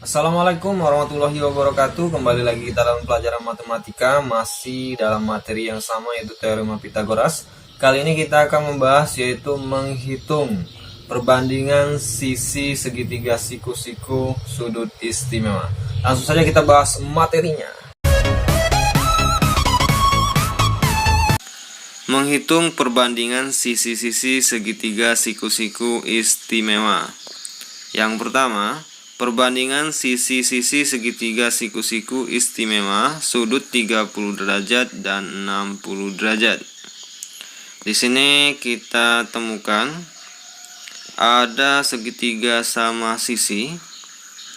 Assalamualaikum warahmatullahi wabarakatuh. Kembali lagi kita dalam pelajaran matematika, masih dalam materi yang sama yaitu teorema Pitagoras. Kali ini kita akan membahas yaitu menghitung perbandingan sisi segitiga siku-siku sudut istimewa. Langsung saja kita bahas materinya. Menghitung perbandingan sisi-sisi segitiga siku-siku istimewa. Yang pertama, perbandingan sisi-sisi segitiga siku-siku istimewa sudut 30 derajat dan 60 derajat. Di sini kita temukan ada segitiga sama sisi,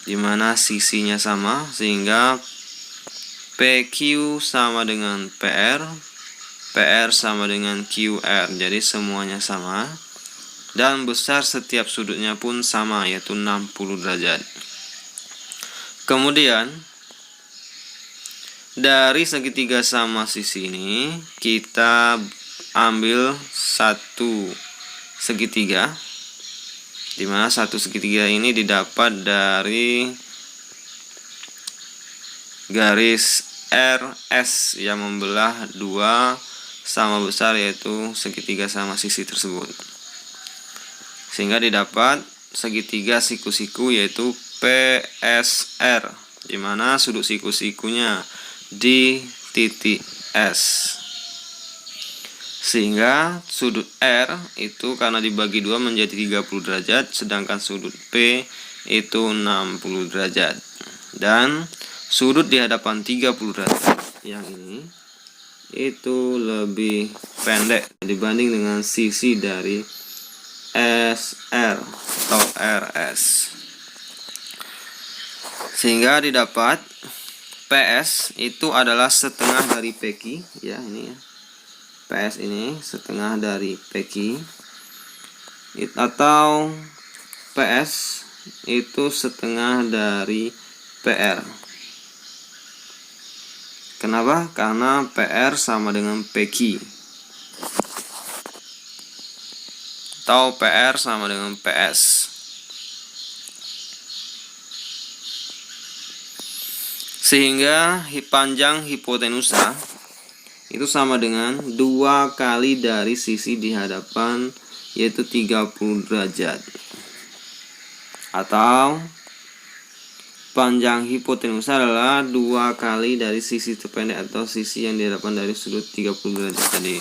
di mana sisinya sama, sehingga PQ sama dengan PR, PR sama dengan QR. Jadi semuanya sama. Dan besar setiap sudutnya pun sama, yaitu 60 derajat. Kemudian dari segitiga sama sisi ini kita ambil satu segitiga, dimana satu segitiga ini didapat dari garis RS yang membelah dua sama besar, yaitu segitiga sama sisi tersebut, sehingga didapat segitiga siku-siku yaitu PSR, di mana sudut siku-sikunya di titik S, sehingga sudut R itu karena dibagi 2 menjadi 30 derajat, sedangkan sudut P itu 60 derajat. Dan sudut di hadapan 30 derajat yang ini itu lebih pendek dibanding dengan sisi dari SR atau RS, sehingga didapat PS itu adalah setengah dari PQ, ya ini ya. PS ini setengah dari PQ, atau PS itu setengah dari PR. Kenapa? Karena PR sama dengan PQ, atau PR sama dengan PS. Sehingga panjang hipotenusa itu sama dengan 2 kali dari sisi di hadapan, yaitu 30 derajat. Atau panjang hipotenusa adalah 2 kali dari sisi terpendek atau sisi yang di hadapan dari sudut 30 derajat tadi.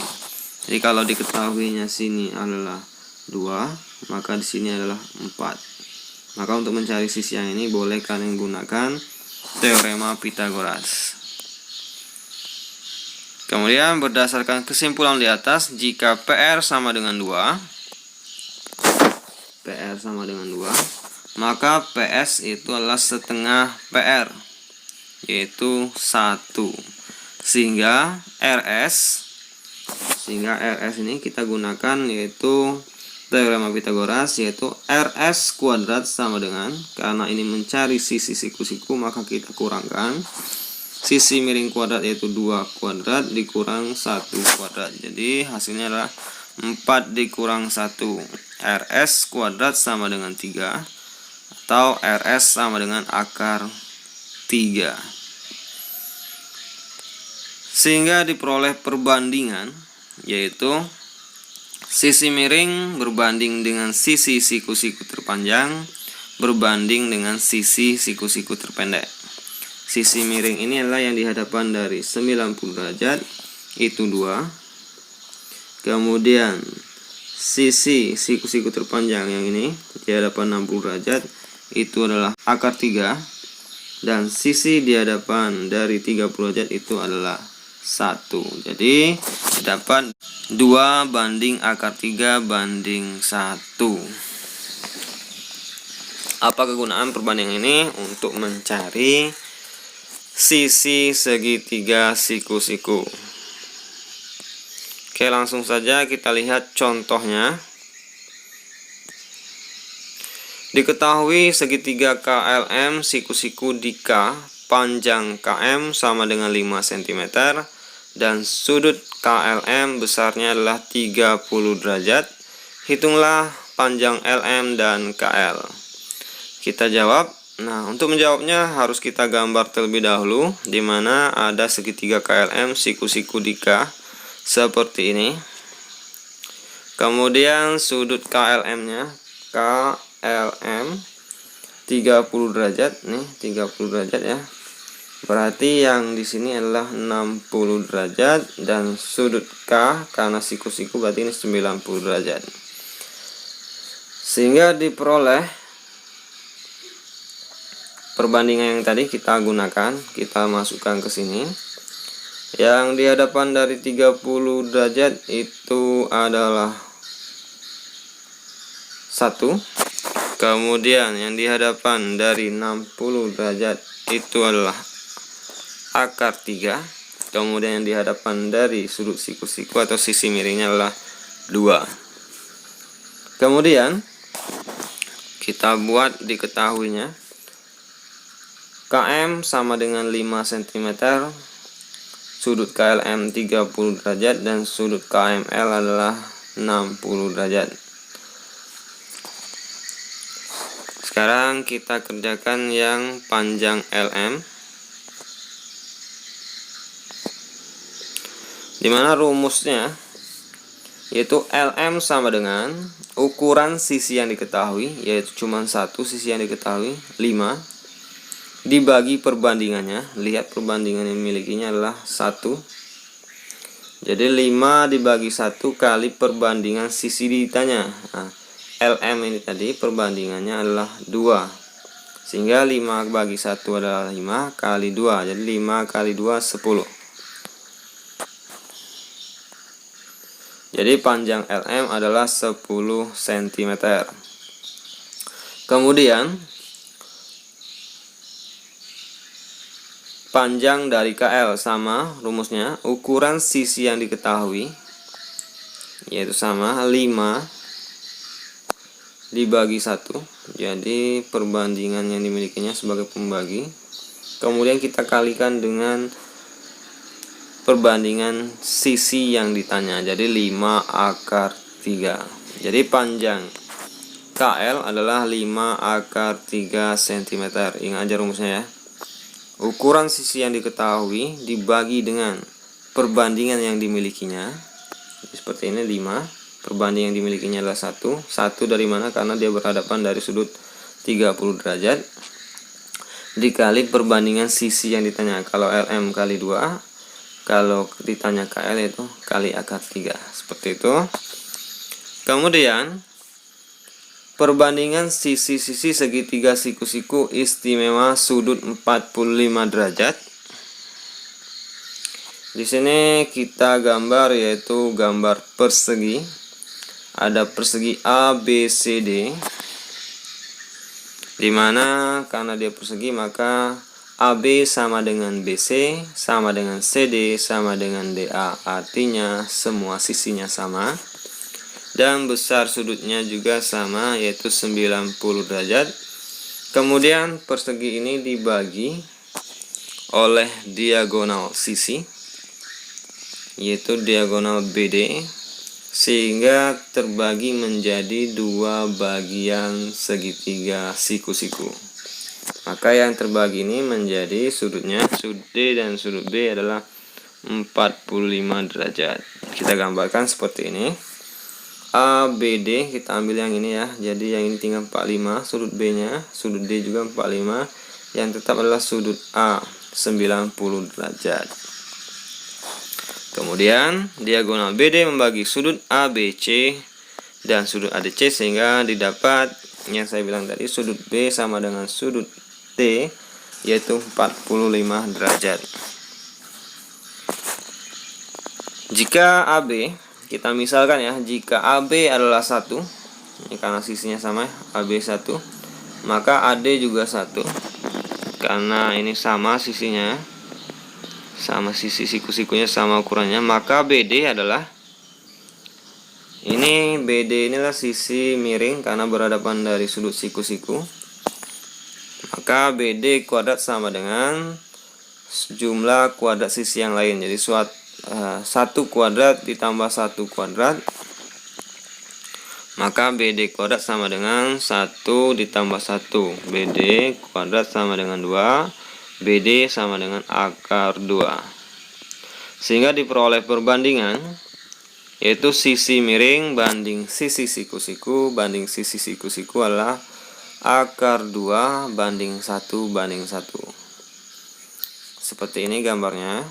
Jadi kalau diketahuinya sini adalah 2, maka di sini adalah 4. Maka untuk mencari sisi yang ini boleh kalian gunakan teorema Pitagoras. Kemudian berdasarkan kesimpulan di atas, jika PR sama dengan 2, PR sama dengan 2, maka PS itu adalah setengah PR, yaitu 1. Sehingga RS ini kita gunakan yaitu teorema Pitagoras, yaitu RS kuadrat sama dengan, karena ini mencari sisi siku-siku maka kita kurangkan sisi miring kuadrat, yaitu 2 kuadrat dikurang 1 kuadrat. Jadi hasilnya adalah 4 dikurang 1. RS kuadrat sama dengan 3, atau RS sama dengan akar 3. Sehingga diperoleh perbandingan, yaitu sisi miring berbanding dengan sisi siku-siku terpanjang berbanding dengan sisi siku-siku terpendek. Sisi miring ini adalah yang di hadapan dari 90 derajat, itu 2. Kemudian sisi siku-siku terpanjang yang ini di hadapan 60 derajat itu adalah akar 3. Dan sisi di hadapan dari 30 derajat itu adalah 1. Jadi dapat 2 banding akar 3 banding 1. Apa kegunaan perbandingan ini? Untuk mencari sisi segitiga siku-siku. Oke, langsung saja kita lihat contohnya. Diketahui segitiga KLM siku-siku di K, panjang KM sama dengan 5 cm, dan sudut KLM besarnya adalah 30 derajat. Hitunglah panjang LM dan KL. Kita jawab Nah, untuk menjawabnya harus kita gambar terlebih dahulu, di mana ada segitiga KLM siku-siku di K seperti ini. Kemudian sudut KLM-nya, KLM 30 derajat nih, 30 derajat ya. Berarti yang di sini adalah 60 derajat, dan sudut K karena siku-siku berarti ini 90 derajat. Sehingga diperoleh perbandingan yang tadi kita gunakan, kita masukkan ke sini. Yang di hadapan dari 30 derajat itu adalah 1. Kemudian yang di hadapan dari 60 derajat itu adalah akar 3. Kemudian yang di hadapan dari sudut siku-siku atau sisi miringnya adalah 2. Kemudian kita buat diketahuinya, KM sama dengan 5 cm, sudut KLM 30 derajat, dan sudut KML adalah 60 derajat. Sekarang kita kerjakan yang panjang LM, dimana rumusnya yaitu LM sama dengan ukuran sisi yang diketahui, yaitu cuma satu sisi yang diketahui, 5, dibagi perbandingannya. Lihat perbandingan yang dimilikinya adalah 1. Jadi 5 dibagi 1 kali perbandingan sisi ditanya. Nah, LM ini tadi perbandingannya adalah 2. Sehingga 5 bagi 1 adalah 5 kali 2. Jadi 5 kali 2 10. Jadi panjang LM adalah 10 cm. Kemudian panjang dari KL sama rumusnya, ukuran sisi yang diketahui yaitu sama 5 dibagi 1. Jadi perbandingan yang dimilikinya sebagai pembagi. Kemudian kita kalikan dengan perbandingan sisi yang ditanya. Jadi 5 akar 3. Jadi panjang KL adalah 5 akar 3 cm. Ingat aja rumusnya ya. Ukuran sisi yang diketahui dibagi dengan perbandingan yang dimilikinya. Seperti ini 5. Perbandingan yang dimilikinya adalah 1. 1 dari mana? Karena dia berhadapan dari sudut 30 derajat. Dikali perbandingan sisi yang ditanya. Kalau LM kali 2. Kalau ditanya KL itu kali akar 3. Seperti itu. Kemudian perbandingan sisi-sisi segitiga siku-siku istimewa sudut 45 derajat. Di sini kita gambar yaitu gambar persegi. Ada persegi ABCD. Dimana karena dia persegi maka AB sama dengan BC sama dengan CD sama dengan DA. Artinya semua sisinya sama. Dan besar sudutnya juga sama, yaitu 90 derajat. Kemudian persegi ini dibagi oleh diagonal sisi, yaitu diagonal BD, sehingga terbagi menjadi 2 bagian segitiga siku-siku. Maka yang terbagi ini menjadi sudutnya, sudut D dan sudut B adalah 45 derajat. Kita gambarkan seperti ini. ABD kita ambil yang ini ya. Jadi yang ini tinggal 45, sudut B nya, sudut D juga 45. Yang tetap adalah sudut A 90 derajat. Kemudian diagonal BD membagi sudut ABC dan sudut ADC, sehingga didapat yang saya bilang tadi, sudut B sama dengan sudut D yaitu 45 derajat. Jika AB, kita misalkan ya, jika AB adalah 1, ini karena sisinya sama, AB 1, maka AD juga 1. Karena ini sama sisinya, sama sisi siku-sikunya sama ukurannya, maka BD adalah, ini BD inilah sisi miring karena berhadapan dari sudut siku-siku. Maka BD kuadrat sama dengan jumlah kuadrat sisi yang lain. Jadi 1 kuadrat ditambah 1 kuadrat Maka BD kuadrat sama dengan 1 ditambah 1. BD kuadrat sama dengan 2. BD sama dengan akar 2. Sehingga diperoleh perbandingan, yaitu sisi miring banding sisi siku-siku banding sisi siku-siku adalah akar 2 banding 1 banding 1. Seperti ini gambarnya.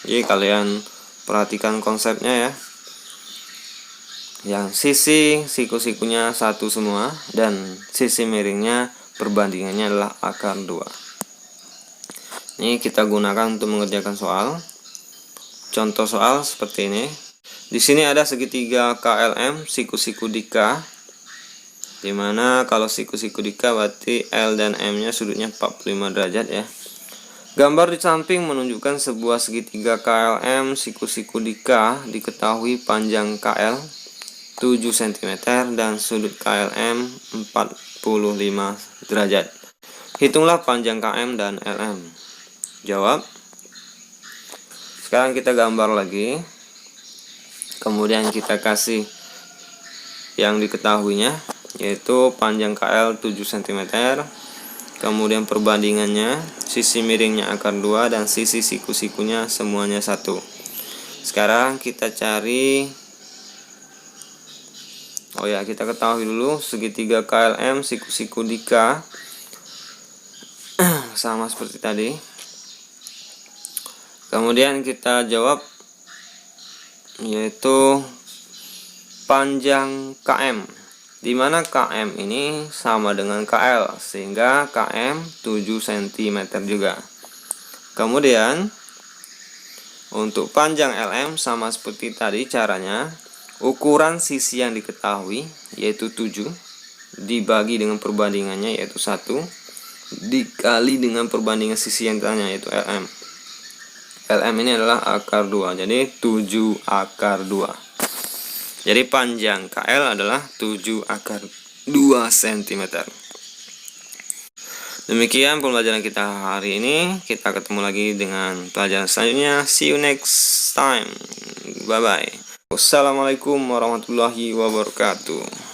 Jadi kalian perhatikan konsepnya ya. Yang sisi siku-sikunya 1 semua dan sisi miringnya perbandingannya adalah akar 2. Ini kita gunakan untuk mengerjakan soal. Contoh soal seperti ini. Di sini ada segitiga KLM siku-siku di K. Dimana kalau siku-siku di K berarti L dan M-nya sudutnya 45 derajat ya. Gambar di samping menunjukkan sebuah segitiga KLM siku-siku di K, diketahui panjang KL 7 cm dan sudut KLM 45 derajat. Hitunglah panjang KM dan LM. Jawab. Sekarang kita gambar lagi. Kemudian kita kasih yang diketahuinya, yaitu panjang KL 7 cm. Kemudian perbandingannya, sisi miringnya akar 2 dan sisi siku-sikunya semuanya 1. Sekarang kita cari, kita ketahui dulu segitiga KLM siku-siku di K sama seperti tadi. Kemudian kita jawab, yaitu panjang KM, di mana KM ini sama dengan KL, sehingga KM 7 cm juga. Kemudian untuk panjang LM sama seperti tadi caranya, ukuran sisi yang diketahui yaitu 7 dibagi dengan perbandingannya yaitu 1 dikali dengan perbandingan sisi yang ditanya yaitu LM. LM ini adalah akar 2, jadi 7 akar 2. Jadi panjang KL adalah 7 akar 2 cm. Demikian pembelajaran kita hari ini. Kita ketemu lagi dengan pelajaran selanjutnya. See you next time. Bye bye. Wassalamualaikum warahmatullahi wabarakatuh.